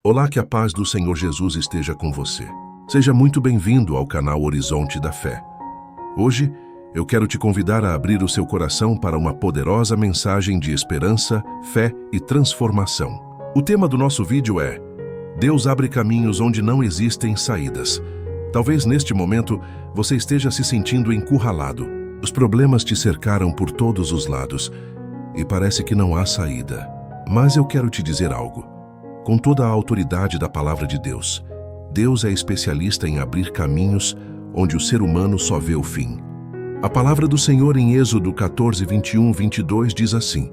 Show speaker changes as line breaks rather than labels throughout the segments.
Olá, que a paz do Senhor Jesus esteja com você. Seja muito bem-vindo ao canal Horizonte da Fé. Hoje, eu quero te convidar a abrir o seu coração para uma poderosa mensagem de esperança, fé e transformação. O tema do nosso vídeo é: Deus abre caminhos onde não existem saídas. Talvez neste momento você esteja se sentindo encurralado. Os problemas te cercaram por todos os lados e parece que não há saída. Mas eu quero te dizer algo. Com toda a autoridade da palavra de Deus, Deus é especialista em abrir caminhos onde o ser humano só vê o fim. A palavra do Senhor em Êxodo 14, 21, 22 diz assim: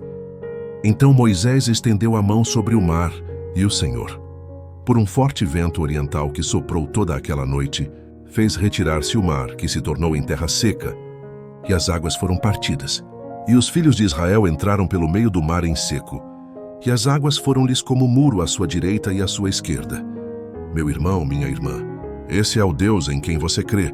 Então Moisés estendeu a mão sobre o mar e o Senhor, por um forte vento oriental que soprou toda aquela noite, fez retirar-se o mar, que se tornou em terra seca, e as águas foram partidas. E os filhos de Israel entraram pelo meio do mar em seco, e as águas foram-lhes como muro à sua direita e à sua esquerda. Meu irmão, minha irmã, esse é o Deus em quem você crê.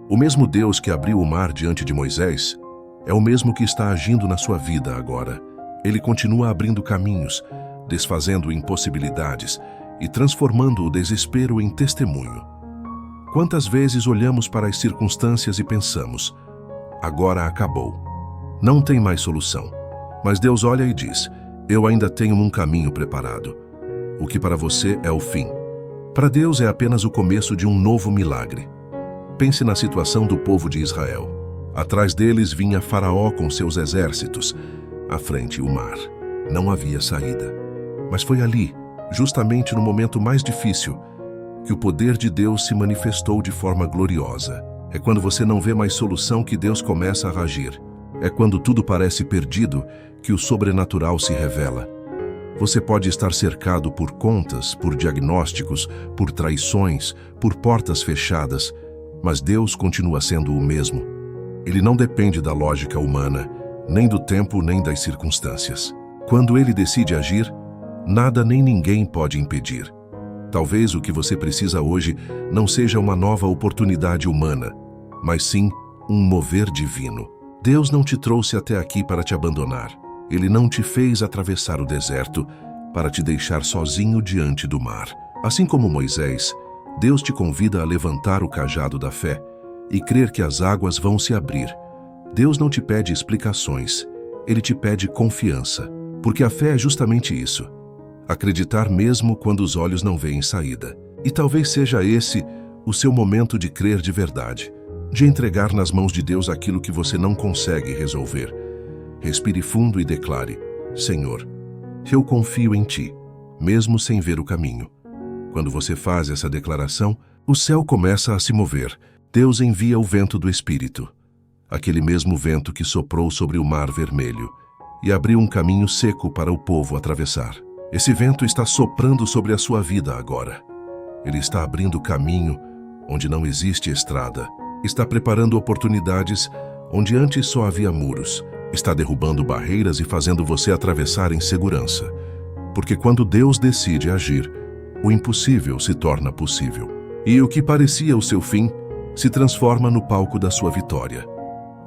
O mesmo Deus que abriu o mar diante de Moisés é o mesmo que está agindo na sua vida agora. Ele continua abrindo caminhos, desfazendo impossibilidades e transformando o desespero em testemunho. Quantas vezes olhamos para as circunstâncias e pensamos: agora acabou, não tem mais solução. Mas Deus olha e diz: eu ainda tenho um caminho preparado. O que para você é o fim, para Deus é apenas o começo de um novo milagre. Pense na situação do povo de Israel. Atrás deles vinha Faraó com seus exércitos. À frente, o mar. Não havia saída. Mas foi ali, justamente no momento mais difícil, que o poder de Deus se manifestou de forma gloriosa. É quando você não vê mais solução que Deus começa a agir. É quando tudo parece perdido que o sobrenatural se revela. Você pode estar cercado por contas, por diagnósticos, por traições, por portas fechadas, mas Deus continua sendo o mesmo. Ele não depende da lógica humana, nem do tempo, nem das circunstâncias. Quando Ele decide agir, nada nem ninguém pode impedir. Talvez o que você precisa hoje não seja uma nova oportunidade humana, mas sim um mover divino. Deus não te trouxe até aqui para te abandonar. Ele não te fez atravessar o deserto para te deixar sozinho diante do mar. Assim como Moisés, Deus te convida a levantar o cajado da fé e crer que as águas vão se abrir. Deus não te pede explicações, Ele te pede confiança, porque a fé é justamente isso: acreditar mesmo quando os olhos não veem saída. E talvez seja esse o seu momento de crer de verdade, de entregar nas mãos de Deus aquilo que você não consegue resolver. Respire fundo e declare: Senhor, eu confio em Ti, mesmo sem ver o caminho. Quando você faz essa declaração, o céu começa a se mover. Deus envia o vento do Espírito, aquele mesmo vento que soprou sobre o Mar Vermelho e abriu um caminho seco para o povo atravessar. Esse vento está soprando sobre a sua vida agora. Ele está abrindo caminho onde não existe estrada. Está preparando oportunidades onde antes só havia muros. Está derrubando barreiras e fazendo você atravessar em segurança. Porque quando Deus decide agir, o impossível se torna possível. E o que parecia o seu fim se transforma no palco da sua vitória.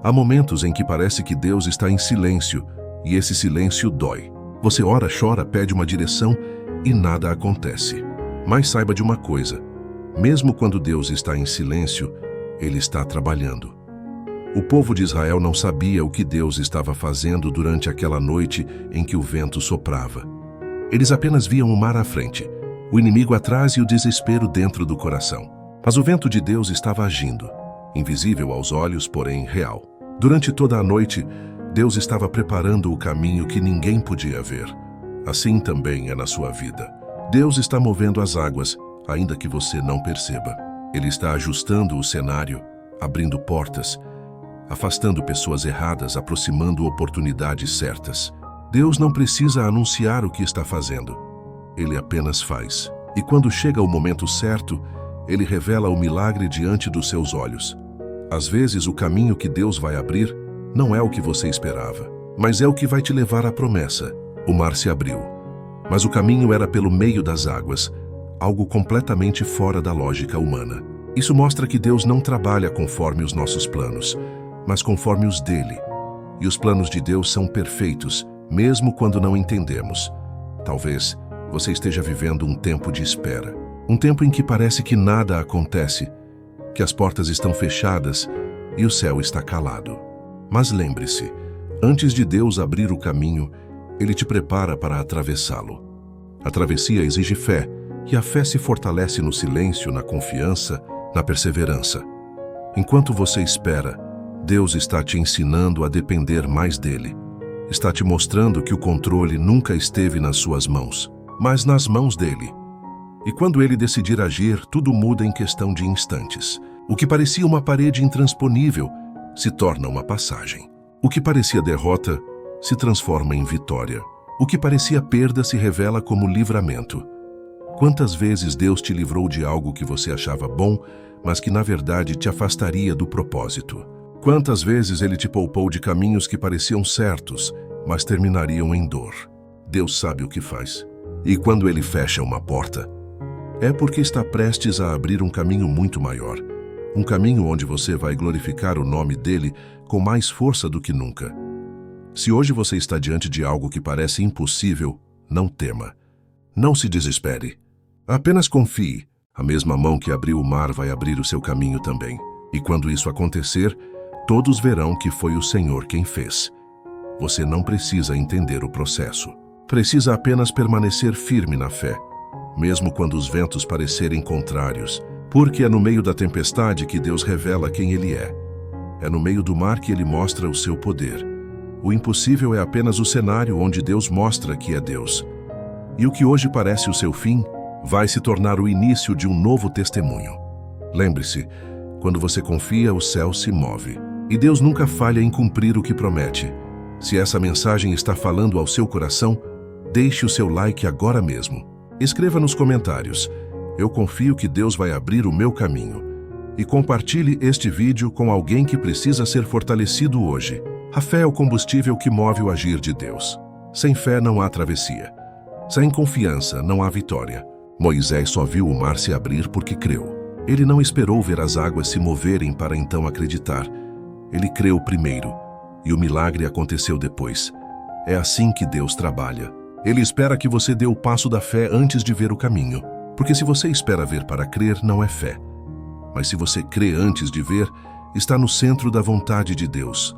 Há momentos em que parece que Deus está em silêncio e esse silêncio dói. Você ora, chora, pede uma direção e nada acontece. Mas saiba de uma coisa: mesmo quando Deus está em silêncio, Ele está trabalhando. O povo de Israel não sabia o que Deus estava fazendo durante aquela noite em que o vento soprava. Eles apenas viam o mar à frente, o inimigo atrás e o desespero dentro do coração. Mas o vento de Deus estava agindo, invisível aos olhos, porém real. Durante toda a noite, Deus estava preparando o caminho que ninguém podia ver. Assim também é na sua vida. Deus está movendo as águas, ainda que você não perceba. Ele está ajustando o cenário, abrindo portas, afastando pessoas erradas, aproximando oportunidades certas. Deus não precisa anunciar o que está fazendo. Ele apenas faz. E quando chega o momento certo, Ele revela o milagre diante dos seus olhos. Às vezes, o caminho que Deus vai abrir não é o que você esperava, mas é o que vai te levar à promessa. O mar se abriu, mas o caminho era pelo meio das águas, algo completamente fora da lógica humana. Isso mostra que Deus não trabalha conforme os nossos planos, mas conforme os dele. E os planos de Deus são perfeitos, mesmo quando não entendemos. Talvez você esteja vivendo um tempo de espera. Um tempo em que parece que nada acontece, que as portas estão fechadas e o céu está calado. Mas lembre-se, antes de Deus abrir o caminho, Ele te prepara para atravessá-lo. A travessia exige fé, e a fé se fortalece no silêncio, na confiança, na perseverança. Enquanto você espera, Deus está te ensinando a depender mais dele. Está te mostrando que o controle nunca esteve nas suas mãos, mas nas mãos dele. E quando ele decidir agir, tudo muda em questão de instantes. O que parecia uma parede intransponível se torna uma passagem. O que parecia derrota se transforma em vitória. O que parecia perda se revela como livramento. Quantas vezes Deus te livrou de algo que você achava bom, mas que na verdade te afastaria do propósito? Quantas vezes Ele te poupou de caminhos que pareciam certos, mas terminariam em dor? Deus sabe o que faz. E quando Ele fecha uma porta, é porque está prestes a abrir um caminho muito maior. Um caminho onde você vai glorificar o nome dele com mais força do que nunca. Se hoje você está diante de algo que parece impossível, não tema. Não se desespere. Apenas confie. A mesma mão que abriu o mar vai abrir o seu caminho também. E quando isso acontecer, todos verão que foi o Senhor quem fez. Você não precisa entender o processo. Precisa apenas permanecer firme na fé, mesmo quando os ventos parecerem contrários, porque é no meio da tempestade que Deus revela quem Ele é. É no meio do mar que Ele mostra o seu poder. O impossível é apenas o cenário onde Deus mostra que é Deus. E o que hoje parece o seu fim, vai se tornar o início de um novo testemunho. Lembre-se, quando você confia, o céu se move. E Deus nunca falha em cumprir o que promete. Se essa mensagem está falando ao seu coração, deixe o seu like agora mesmo. Escreva nos comentários: eu confio que Deus vai abrir o meu caminho. E compartilhe este vídeo com alguém que precisa ser fortalecido hoje. A fé é o combustível que move o agir de Deus. Sem fé não há travessia. Sem confiança não há vitória. Moisés só viu o mar se abrir porque creu. Ele não esperou ver as águas se moverem para então acreditar. Ele creu primeiro, e o milagre aconteceu depois. É assim que Deus trabalha. Ele espera que você dê o passo da fé antes de ver o caminho. Porque se você espera ver para crer, não é fé. Mas se você crê antes de ver, está no centro da vontade de Deus.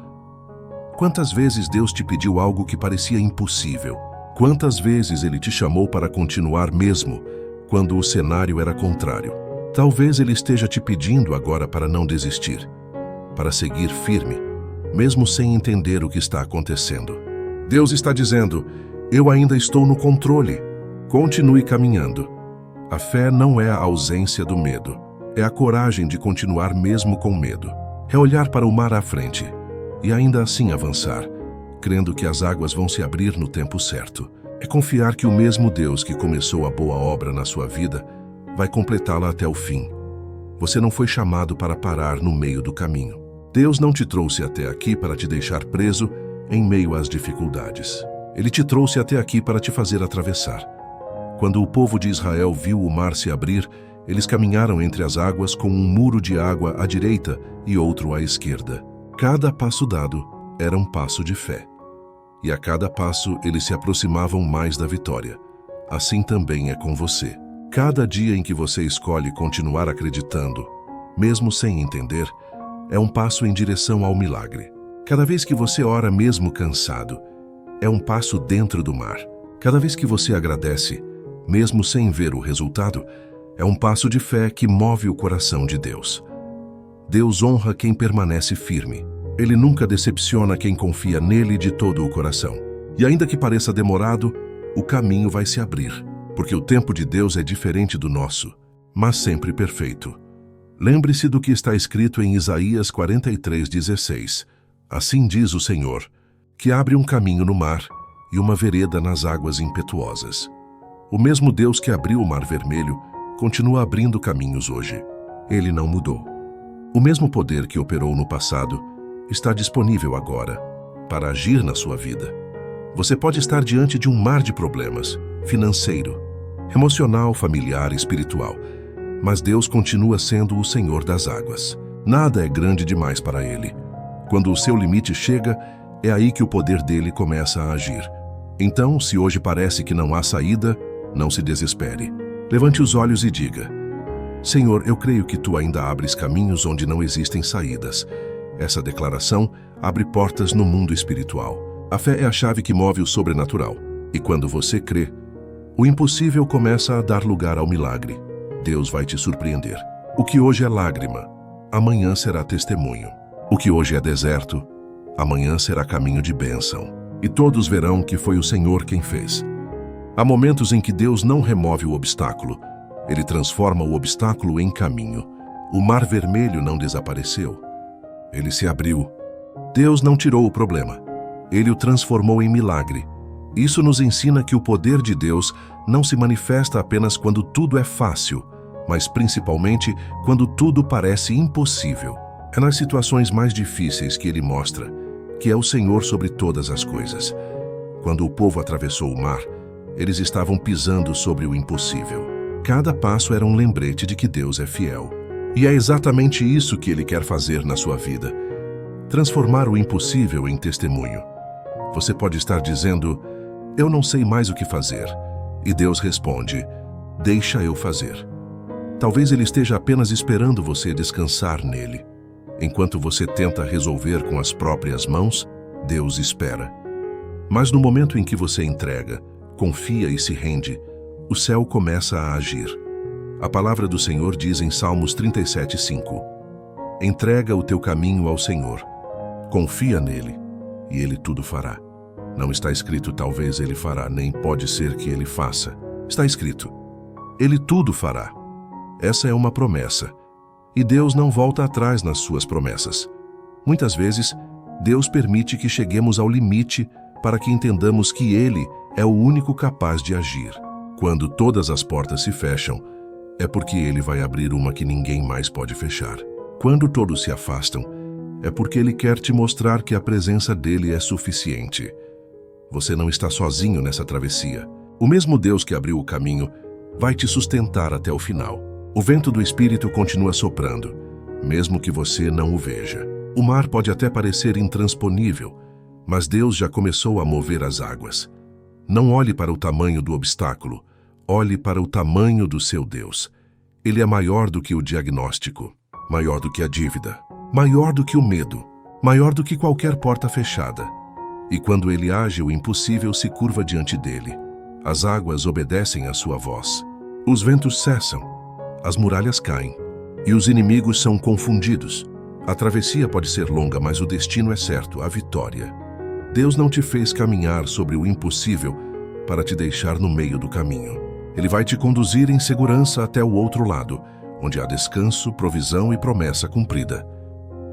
Quantas vezes Deus te pediu algo que parecia impossível? Quantas vezes Ele te chamou para continuar mesmo, quando o cenário era contrário? Talvez Ele esteja te pedindo agora para não desistir, para seguir firme, mesmo sem entender o que está acontecendo. Deus está dizendo: eu ainda estou no controle. Continue caminhando. A fé não é a ausência do medo, é a coragem de continuar mesmo com medo. É olhar para o mar à frente e ainda assim avançar, crendo que as águas vão se abrir no tempo certo. É confiar que o mesmo Deus que começou a boa obra na sua vida vai completá-la até o fim. Você não foi chamado para parar no meio do caminho. Deus não te trouxe até aqui para te deixar preso em meio às dificuldades. Ele te trouxe até aqui para te fazer atravessar. Quando o povo de Israel viu o mar se abrir, eles caminharam entre as águas com um muro de água à direita e outro à esquerda. Cada passo dado era um passo de fé. E a cada passo eles se aproximavam mais da vitória. Assim também é com você. Cada dia em que você escolhe continuar acreditando, mesmo sem entender, é um passo em direção ao milagre. Cada vez que você ora mesmo cansado, é um passo dentro do mar. Cada vez que você agradece, mesmo sem ver o resultado, é um passo de fé que move o coração de Deus. Deus honra quem permanece firme. Ele nunca decepciona quem confia nele de todo o coração. E ainda que pareça demorado, o caminho vai se abrir, porque o tempo de Deus é diferente do nosso, mas sempre perfeito. Lembre-se do que está escrito em Isaías 43:16. Assim diz o Senhor, que abre um caminho no mar e uma vereda nas águas impetuosas. O mesmo Deus que abriu o Mar Vermelho continua abrindo caminhos hoje. Ele não mudou. O mesmo poder que operou no passado está disponível agora para agir na sua vida. Você pode estar diante de um mar de problemas, financeiro, emocional, familiar, espiritual, mas Deus continua sendo o Senhor das águas. Nada é grande demais para Ele. Quando o seu limite chega, é aí que o poder dele começa a agir. Então, se hoje parece que não há saída, Não se desespere. Levante os olhos e diga: Senhor, eu creio que Tu ainda abres caminhos onde não existem saídas. Essa declaração abre portas no mundo espiritual. A fé é a chave que move o sobrenatural. E quando você crê, o impossível começa a dar lugar ao milagre. Deus vai te surpreender. O que hoje é lágrima, amanhã será testemunho. O que hoje é deserto, amanhã será caminho de bênção. E todos verão que foi o Senhor quem fez. Há momentos em que Deus não remove o obstáculo. Ele transforma o obstáculo em caminho. O mar vermelho não desapareceu. Ele se abriu. Deus não tirou o problema. Ele o transformou em milagre. Isso nos ensina que o poder de Deus não se manifesta apenas quando tudo é fácil, mas principalmente quando tudo parece impossível. É nas situações mais difíceis que Ele mostra que é o Senhor sobre todas as coisas. Quando o povo atravessou o mar, eles estavam pisando sobre o impossível. Cada passo era um lembrete de que Deus é fiel. E é exatamente isso que Ele quer fazer na sua vida. Transformar o impossível em testemunho. Você pode estar dizendo: eu não sei mais o que fazer. E Deus responde: deixa eu fazer. Talvez Ele esteja apenas esperando você descansar nele. Enquanto você tenta resolver com as próprias mãos, Deus espera. Mas no momento em que você entrega, confia e se rende, o céu começa a agir. A palavra do Senhor diz em Salmos 37:5: entrega o teu caminho ao Senhor, confia nele, e Ele tudo fará. Não está escrito talvez Ele fará, nem pode ser que Ele faça. Está escrito: Ele tudo fará. Essa é uma promessa. E Deus não volta atrás nas suas promessas. Muitas vezes, Deus permite que cheguemos ao limite para que entendamos que Ele é o único capaz de agir. Quando todas as portas se fecham, é porque Ele vai abrir uma que ninguém mais pode fechar. Quando todos se afastam, é porque Ele quer te mostrar que a presença dEle é suficiente. Você não está sozinho nessa travessia. O mesmo Deus que abriu o caminho vai te sustentar até o final. O vento do Espírito continua soprando, mesmo que você não o veja. O mar pode até parecer intransponível, mas Deus já começou a mover as águas. Não olhe para o tamanho do obstáculo, olhe para o tamanho do seu Deus. Ele é maior do que o diagnóstico, maior do que a dívida, maior do que o medo, maior do que qualquer porta fechada. E quando Ele age, o impossível se curva diante dele. As águas obedecem à sua voz. Os ventos cessam. As muralhas caem, e os inimigos são confundidos. A travessia pode ser longa, mas o destino é certo, a vitória. Deus não te fez caminhar sobre o impossível para te deixar no meio do caminho. Ele vai te conduzir em segurança até o outro lado, onde há descanso, provisão e promessa cumprida.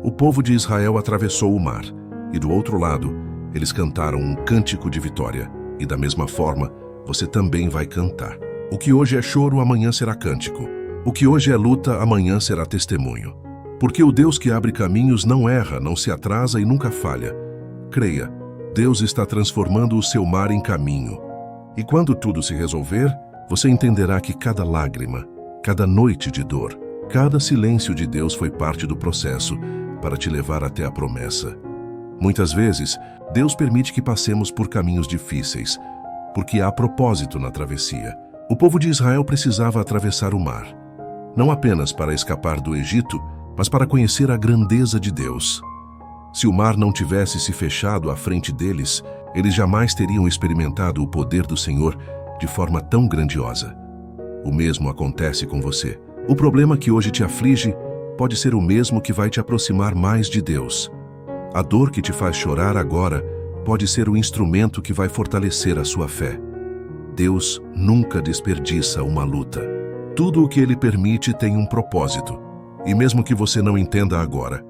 O povo de Israel atravessou o mar, e do outro lado, eles cantaram um cântico de vitória. E da mesma forma, você também vai cantar. O que hoje é choro, amanhã será cântico. O que hoje é luta, amanhã será testemunho. Porque o Deus que abre caminhos não erra, não se atrasa e nunca falha. Creia, Deus está transformando o seu mar em caminho. E quando tudo se resolver, você entenderá que cada lágrima, cada noite de dor, cada silêncio de Deus foi parte do processo para te levar até a promessa. Muitas vezes, Deus permite que passemos por caminhos difíceis, porque há propósito na travessia. O povo de Israel precisava atravessar o mar. Não apenas para escapar do Egito, mas para conhecer a grandeza de Deus. Se o mar não tivesse se fechado à frente deles, eles jamais teriam experimentado o poder do Senhor de forma tão grandiosa. O mesmo acontece com você. O problema que hoje te aflige pode ser o mesmo que vai te aproximar mais de Deus. A dor que te faz chorar agora pode ser o instrumento que vai fortalecer a sua fé. Deus nunca desperdiça uma luta. Tudo o que Ele permite tem um propósito. E mesmo que você não entenda agora,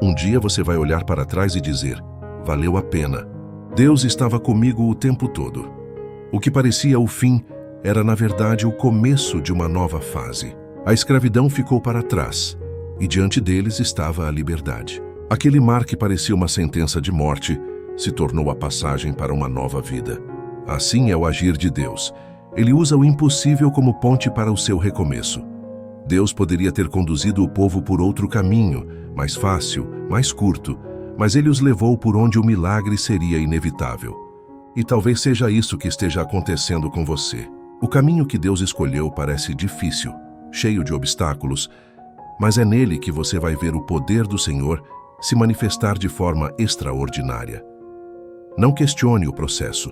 um dia você vai olhar para trás e dizer: valeu a pena. Deus estava comigo o tempo todo. O que parecia o fim era, na verdade, o começo de uma nova fase. A escravidão ficou para trás, e diante deles estava a liberdade. Aquele mar que parecia uma sentença de morte se tornou a passagem para uma nova vida. Assim é o agir de Deus. Ele usa o impossível como ponte para o seu recomeço. Deus poderia ter conduzido o povo por outro caminho, mais fácil, mais curto, mas Ele os levou por onde o milagre seria inevitável. E talvez seja isso que esteja acontecendo com você. O caminho que Deus escolheu parece difícil, cheio de obstáculos, mas é nele que você vai ver o poder do Senhor se manifestar de forma extraordinária. Não questione o processo,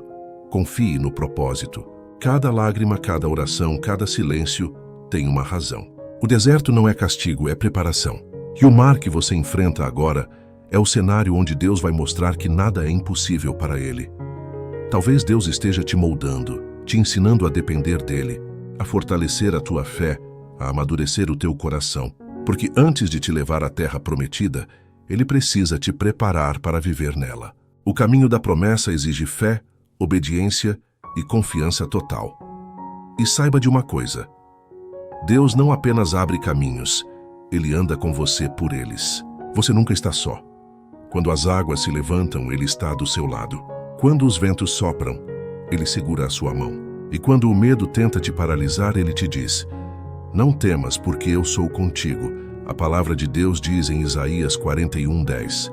confie no propósito. Cada lágrima, cada oração, cada silêncio tem uma razão. O deserto não é castigo, é preparação. E o mar que você enfrenta agora é o cenário onde Deus vai mostrar que nada é impossível para Ele. Talvez Deus esteja te moldando, te ensinando a depender dEle, a fortalecer a tua fé, a amadurecer o teu coração. Porque antes de te levar à terra prometida, Ele precisa te preparar para viver nela. O caminho da promessa exige fé, obediência e confiança total. E saiba de uma coisa: Deus não apenas abre caminhos, Ele anda com você por eles. Você nunca está só. Quando as águas se levantam, Ele está do seu lado. Quando os ventos sopram, Ele segura a sua mão. E quando o medo tenta te paralisar, Ele te diz: não temas, porque eu sou contigo. A palavra de Deus diz em Isaías 41:10: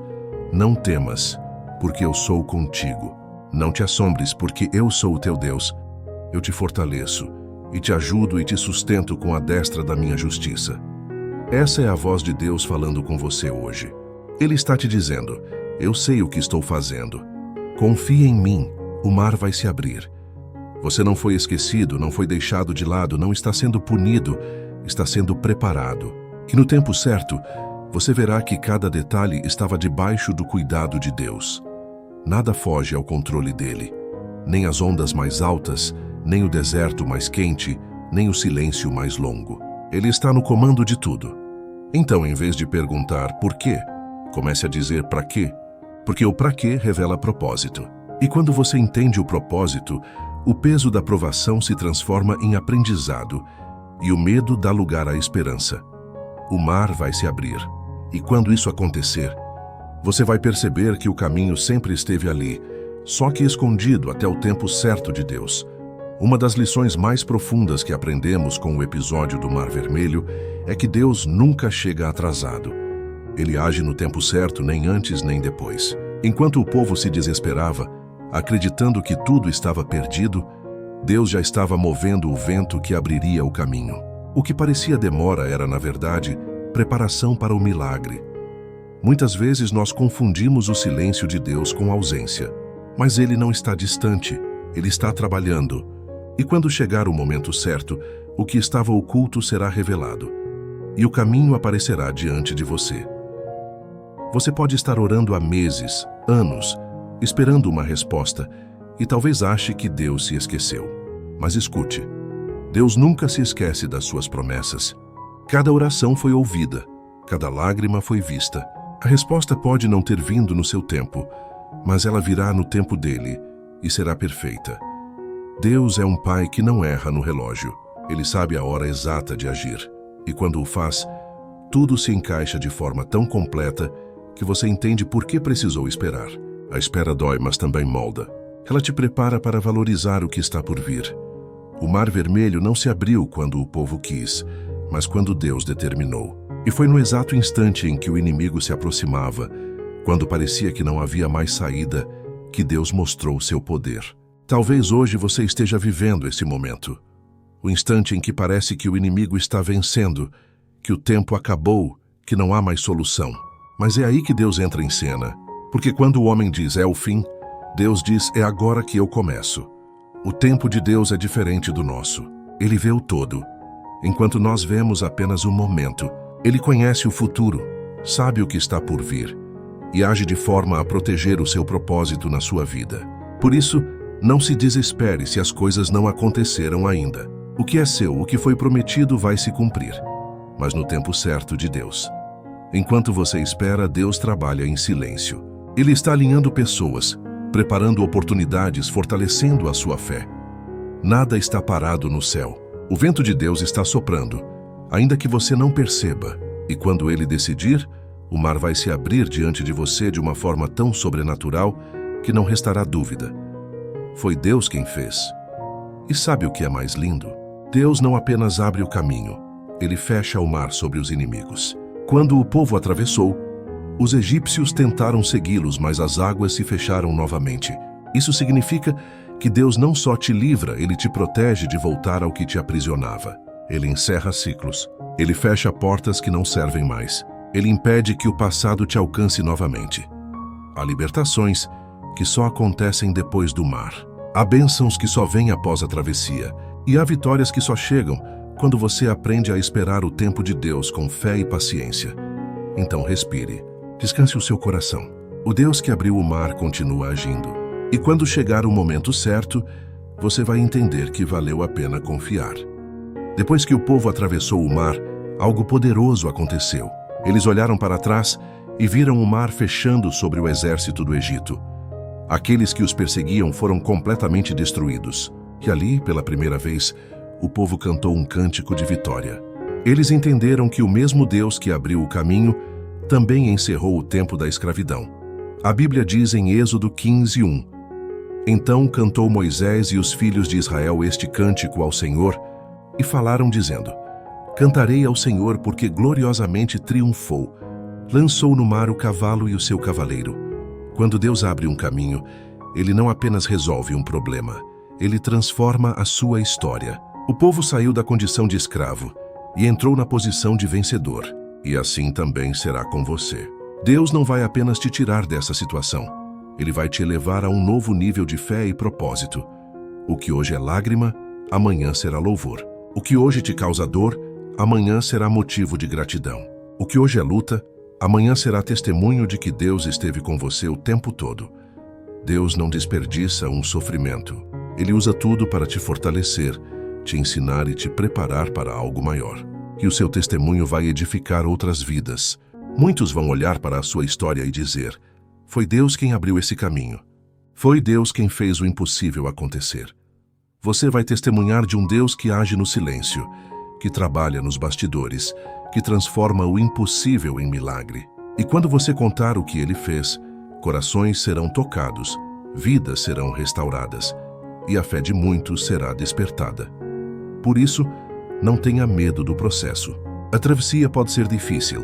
não temas, porque eu sou contigo. Não te assombres, porque eu sou o teu Deus. Eu te fortaleço, e te ajudo e te sustento com a destra da minha justiça. Essa é a voz de Deus falando com você hoje. Ele está te dizendo: eu sei o que estou fazendo. Confia em mim, o mar vai se abrir. Você não foi esquecido, não foi deixado de lado, não está sendo punido, está sendo preparado. E no tempo certo, você verá que cada detalhe estava debaixo do cuidado de Deus. Nada foge ao controle dele. Nem as ondas mais altas, nem o deserto mais quente, nem o silêncio mais longo. Ele está no comando de tudo. Então, em vez de perguntar por quê, comece a dizer para quê. Porque o para quê revela propósito. E quando você entende o propósito, o peso da provação se transforma em aprendizado e o medo dá lugar à esperança. O mar vai se abrir. E quando isso acontecer, você vai perceber que o caminho sempre esteve ali, só que escondido até o tempo certo de Deus. Uma das lições mais profundas que aprendemos com o episódio do Mar Vermelho é que Deus nunca chega atrasado. Ele age no tempo certo, nem antes nem depois. Enquanto o povo se desesperava, acreditando que tudo estava perdido, Deus já estava movendo o vento que abriria o caminho. O que parecia demora era, na verdade, preparação para o milagre. Muitas vezes nós confundimos o silêncio de Deus com ausência. Mas Ele não está distante, Ele está trabalhando. E quando chegar o momento certo, o que estava oculto será revelado. E o caminho aparecerá diante de você. Você pode estar orando há meses, anos, esperando uma resposta, e talvez ache que Deus se esqueceu. Mas escute, Deus nunca se esquece das suas promessas. Cada oração foi ouvida, cada lágrima foi vista. A resposta pode não ter vindo no seu tempo, mas ela virá no tempo dele e será perfeita. Deus é um Pai que não erra no relógio. Ele sabe a hora exata de agir. E quando o faz, tudo se encaixa de forma tão completa que você entende por que precisou esperar. A espera dói, mas também molda. Ela te prepara para valorizar o que está por vir. O Mar Vermelho não se abriu quando o povo quis, mas quando Deus determinou. E foi no exato instante em que o inimigo se aproximava, quando parecia que não havia mais saída, que Deus mostrou seu poder. Talvez hoje você esteja vivendo esse momento. O instante em que parece que o inimigo está vencendo, que o tempo acabou, que não há mais solução. Mas é aí que Deus entra em cena. Porque quando o homem diz é o fim, Deus diz é agora que eu começo. O tempo de Deus é diferente do nosso. Ele vê o todo, enquanto nós vemos apenas o momento. Ele conhece o futuro, sabe o que está por vir e age de forma a proteger o seu propósito na sua vida. Por isso, não se desespere se as coisas não aconteceram ainda. O que é seu, o que foi prometido vai se cumprir, mas no tempo certo de Deus. Enquanto você espera, Deus trabalha em silêncio. Ele está alinhando pessoas, preparando oportunidades, fortalecendo a sua fé. Nada está parado no céu. O vento de Deus está soprando, ainda que você não perceba. E quando Ele decidir, o mar vai se abrir diante de você de uma forma tão sobrenatural que não restará dúvida. Foi Deus quem fez. E sabe o que é mais lindo? Deus não apenas abre o caminho, Ele fecha o mar sobre os inimigos. Quando o povo atravessou, os egípcios tentaram segui-los, mas as águas se fecharam novamente. Isso significa que Deus não só te livra, Ele te protege de voltar ao que te aprisionava. Ele encerra ciclos. Ele fecha portas que não servem mais. Ele impede que o passado te alcance novamente. Há libertações que só acontecem depois do mar. Há bênçãos que só vêm após a travessia. E há vitórias que só chegam quando você aprende a esperar o tempo de Deus com fé e paciência. Então respire. Descanse o seu coração. O Deus que abriu o mar continua agindo. E quando chegar o momento certo, você vai entender que valeu a pena confiar. Depois que o povo atravessou o mar, algo poderoso aconteceu. Eles olharam para trás e viram o mar fechando sobre o exército do Egito. Aqueles que os perseguiam foram completamente destruídos. E ali, pela primeira vez, o povo cantou um cântico de vitória. Eles entenderam que o mesmo Deus que abriu o caminho também encerrou o tempo da escravidão. A Bíblia diz em Êxodo 15:1: Então cantou Moisés e os filhos de Israel este cântico ao Senhor, e falaram dizendo: Cantarei ao Senhor porque gloriosamente triunfou. Lançou no mar o cavalo e o seu cavaleiro. Quando Deus abre um caminho, Ele não apenas resolve um problema, Ele transforma a sua história. O povo saiu da condição de escravo e entrou na posição de vencedor. E assim também será com você. Deus não vai apenas te tirar dessa situação. Ele vai te elevar a um novo nível de fé e propósito. O que hoje é lágrima, amanhã será louvor. O que hoje te causa dor, amanhã será motivo de gratidão. O que hoje é luta, amanhã será testemunho de que Deus esteve com você o tempo todo. Deus não desperdiça um sofrimento. Ele usa tudo para te fortalecer, te ensinar e te preparar para algo maior. E o seu testemunho vai edificar outras vidas. Muitos vão olhar para a sua história e dizer: foi Deus quem abriu esse caminho. Foi Deus quem fez o impossível acontecer. Você vai testemunhar de um Deus que age no silêncio, que trabalha nos bastidores, que transforma o impossível em milagre. E quando você contar o que Ele fez, corações serão tocados, vidas serão restauradas, e a fé de muitos será despertada. Por isso, não tenha medo do processo. A travessia pode ser difícil,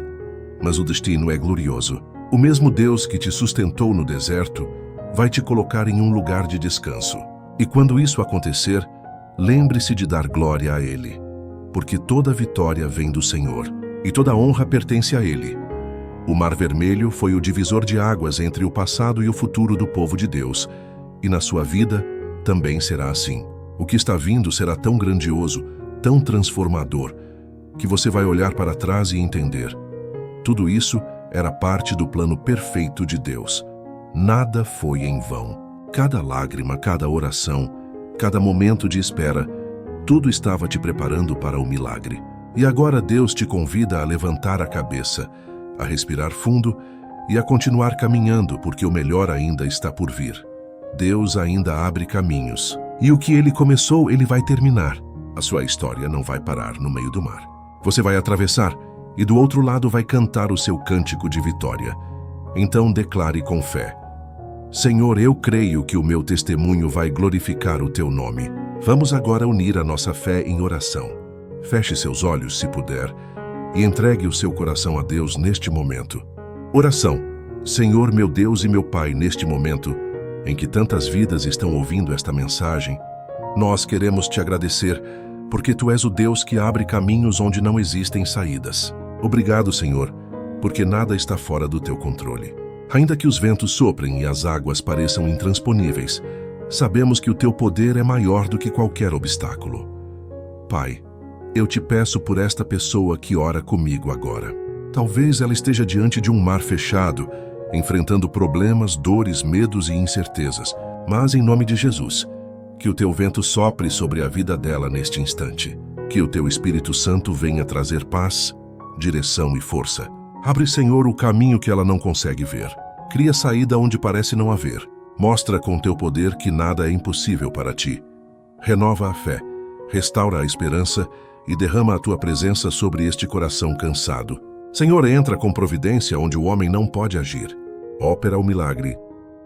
mas o destino é glorioso. O mesmo Deus que te sustentou no deserto vai te colocar em um lugar de descanso. E quando isso acontecer, lembre-se de dar glória a Ele, porque toda vitória vem do Senhor, e toda honra pertence a Ele. O Mar Vermelho foi o divisor de águas entre o passado e o futuro do povo de Deus, e na sua vida também será assim. O que está vindo será tão grandioso, tão transformador, que você vai olhar para trás e entender: tudo isso era parte do plano perfeito de Deus. Nada foi em vão. Cada lágrima, cada oração, cada momento de espera, tudo estava te preparando para o milagre. E agora Deus te convida a levantar a cabeça, a respirar fundo e a continuar caminhando, porque o melhor ainda está por vir. Deus ainda abre caminhos. E o que Ele começou, Ele vai terminar. A sua história não vai parar no meio do mar. Você vai atravessar e do outro lado vai cantar o seu cântico de vitória. Então declare com fé: Senhor, eu creio que o meu testemunho vai glorificar o Teu nome. Vamos agora unir a nossa fé em oração. Feche seus olhos, se puder, e entregue o seu coração a Deus neste momento. Oração. Senhor, meu Deus e meu Pai, neste momento em que tantas vidas estão ouvindo esta mensagem, nós queremos te agradecer porque Tu és o Deus que abre caminhos onde não existem saídas. Obrigado, Senhor, porque nada está fora do Teu controle. Ainda que os ventos soprem e as águas pareçam intransponíveis, sabemos que o Teu poder é maior do que qualquer obstáculo. Pai, eu te peço por esta pessoa que ora comigo agora. Talvez ela esteja diante de um mar fechado, enfrentando problemas, dores, medos e incertezas. Mas, em nome de Jesus, que o Teu vento sopre sobre a vida dela neste instante. Que o Teu Espírito Santo venha trazer paz, direção e força. Abre, Senhor, o caminho que ela não consegue ver. Cria saída onde parece não haver. Mostra com Teu poder que nada é impossível para Ti. Renova a fé, restaura a esperança e derrama a Tua presença sobre este coração cansado. Senhor, entra com providência onde o homem não pode agir. Opera o milagre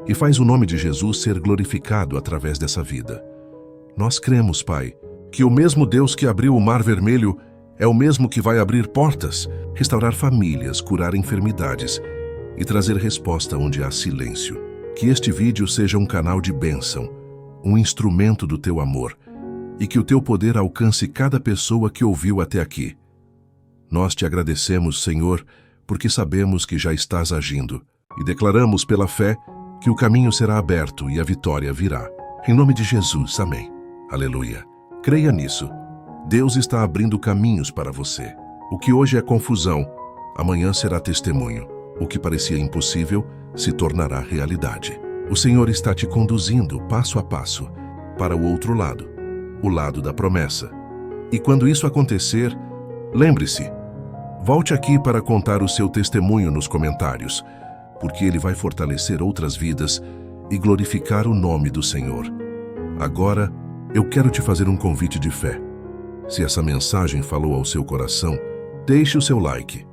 e faz o nome de Jesus ser glorificado através dessa vida. Nós cremos, Pai, que o mesmo Deus que abriu o Mar Vermelho é o mesmo que vai abrir portas, restaurar famílias, curar enfermidades e trazer resposta onde há silêncio. Que este vídeo seja um canal de bênção, um instrumento do teu amor, e que o teu poder alcance cada pessoa que ouviu até aqui. Nós te agradecemos, Senhor, porque sabemos que já estás agindo, e declaramos pela fé que o caminho será aberto e a vitória virá. Em nome de Jesus, amém. Aleluia. Creia nisso. Deus está abrindo caminhos para você. O que hoje é confusão, amanhã será testemunho. O que parecia impossível se tornará realidade. O Senhor está te conduzindo passo a passo para o outro lado, o lado da promessa. E quando isso acontecer, lembre-se, volte aqui para contar o seu testemunho nos comentários, porque ele vai fortalecer outras vidas e glorificar o nome do Senhor. Agora, eu quero te fazer um convite de fé. Se essa mensagem falou ao seu coração, deixe o seu like.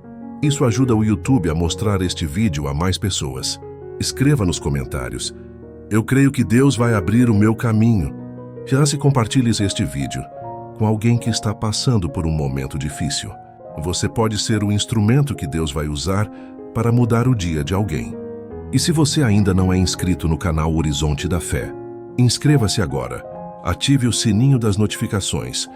Isso ajuda o YouTube a mostrar este vídeo a mais pessoas. Escreva nos comentários: eu creio que Deus vai abrir o meu caminho. Já se compartilhes este vídeo com alguém que está passando por um momento difícil. Você pode ser o instrumento que Deus vai usar para mudar o dia de alguém. E se você ainda não é inscrito no canal Horizonte da Fé, inscreva-se agora, ative o sininho das notificações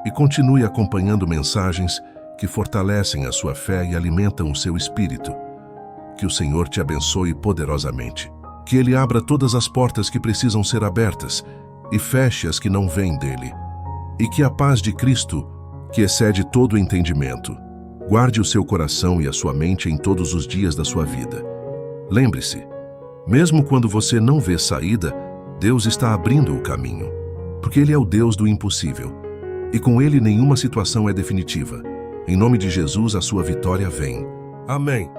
e continue acompanhando mensagens que fortalecem a sua fé e alimentam o seu espírito. Que o Senhor te abençoe poderosamente. Que Ele abra todas as portas que precisam ser abertas e feche as que não vêm dele. E que a paz de Cristo, que excede todo o entendimento, guarde o seu coração e a sua mente em todos os dias da sua vida. Lembre-se, mesmo quando você não vê saída, Deus está abrindo o caminho, porque Ele é o Deus do impossível, e com Ele nenhuma situação é definitiva. Em nome de Jesus, a sua vitória vem. Amém.